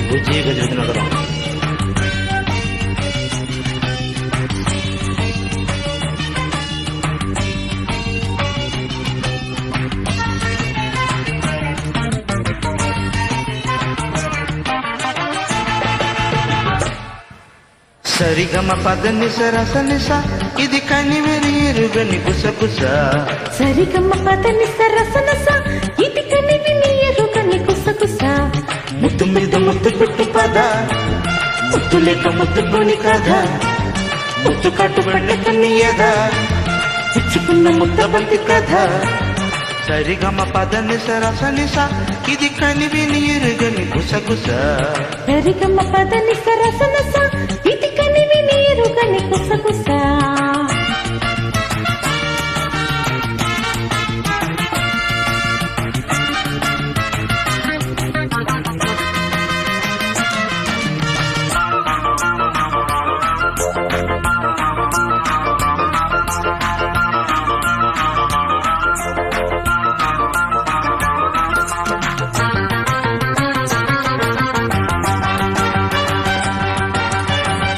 బుజ్జిగా చెబుతున్నా కదా. సరిగమ పదని సరసనిస ఇది కనివెరి ఎరుగని గుసగుస. సరిగమ పదని సరసనస ఇది కనివిని ఎరుగని గుసగుస. ముద్దు మీద ముద్దు పెట్టు పద, ముద్దు లేక ముద్దు కొని కథ, ముద్దు కట్టుబడ్డ కన్నీయద, ఇచ్చుకున్న ముద్ద బంతి కథ. సరిగమ పదని సరసనిస ఇది కనివిని ఎరుగని గుసగుస. సరిగమ పదని సరసనస ఇది కనివిని ఎరుగని గుసగుస.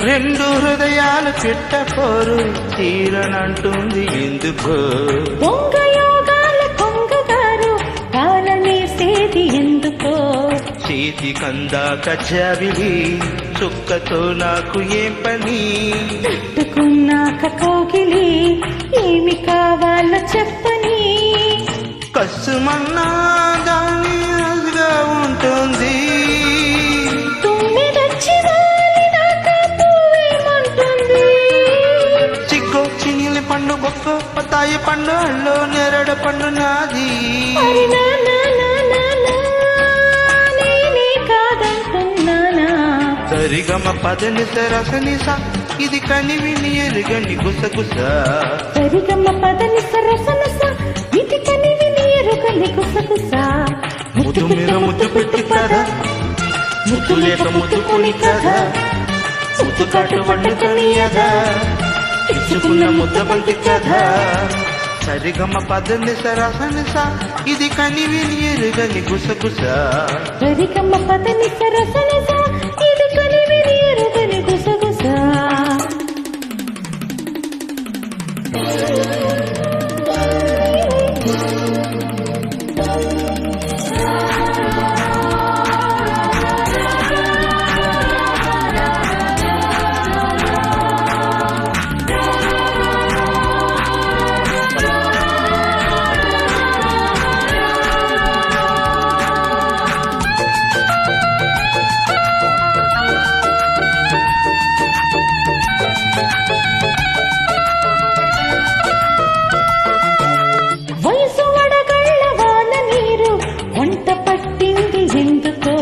రెండు హృదయాలు చిట్టపోరు తీరనంటుంది ఎందుకో. దొంగయోగాల కొంగగారు కాలనేసేది ఎందుకో. చేతి కందాక చవిలి చుక్కతో నాకు ఏం పని. తట్టుకున్నాక కోగిలి ఏమి కావాలో చెప్పని. కసుమన్నా దాని అదిగా ఉంటుంది. చిక్కో చినిలి పండు బొక్క పతాయి పండు అల్లో నెరడు పండు నాది. సరిగమ పదని సరసనిస ఇది కనివిని ఎరుగని గుసగుస. సరిగమ పదని సరసనస ఇది కనివిని ఎరుగని గుసగుస. ముద్దు మీద ముద్దు పెట్టి కథ, ముద్దు లేక ముద్దు కొని కథ, ముద్దు కట్టుబడ్డ కనియద, ఇచ్చుకున్న ముద్ద బంతి కథ. సరిగమ పదని సరసనిస ఇది కనివిని ఎరుగని గుసగుస. సరిగమ పదని సరసనస ఇది కనివిని ఎరుగని గుసగుస. వయసు వడగళ్ళ వాన నీరు వంట పట్టింది ఎందుకో.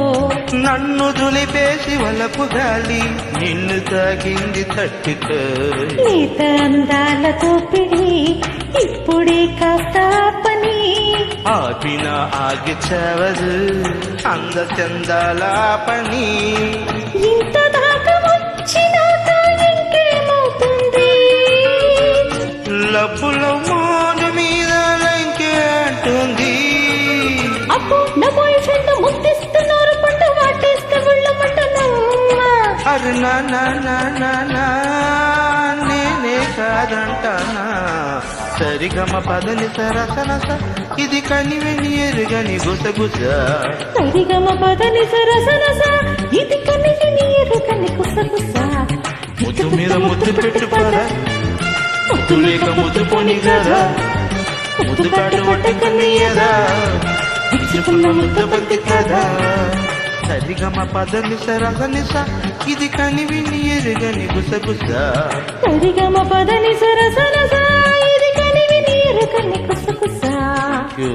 నన్ను దులిపేసి వలపు గాలి నిన్ను తాగింది తట్టుకో. నీత అందాల తోపిడి ఇప్పుడే కాస్త పని. ఆపిన ఆగి చావదు అంద చందాల పని. ఇంత దాకా వచ్చినాక ఇంకేమవుతుంది. లబ్బులో మోను మీద ఇంకే అంటుంది. అప్పు నా బాయ్ ఫ్రెండ్ ముద్దిస్తున్నారు పంట వాటేస్తే వెళ్ళమంటున్నా. అరే నా నేనే కాదంటానా. సరిగమ పదని సరసనస ఇది కనివెని ఎరుగని గుసగుస. సరిగమ పదని సరసనస ఇది కనివిని ఎరుగని గుసగుస. ముద్దు మీద ముద్దు పెట్టు పద, ముద్దు లేక ముద్దు కొని కదా, ముద్దు కట్టుబట్ట కన్నీయదా, ఇచ్చుకున్న ముద్ద బంతి కదా. సరిగమ పదని సరసనిస ఇది కనివిని ఎరుగని గుసగుస. సరిగమ పదని సరసనస ఇది కనివిని ఎరుగని గుసగుస. You.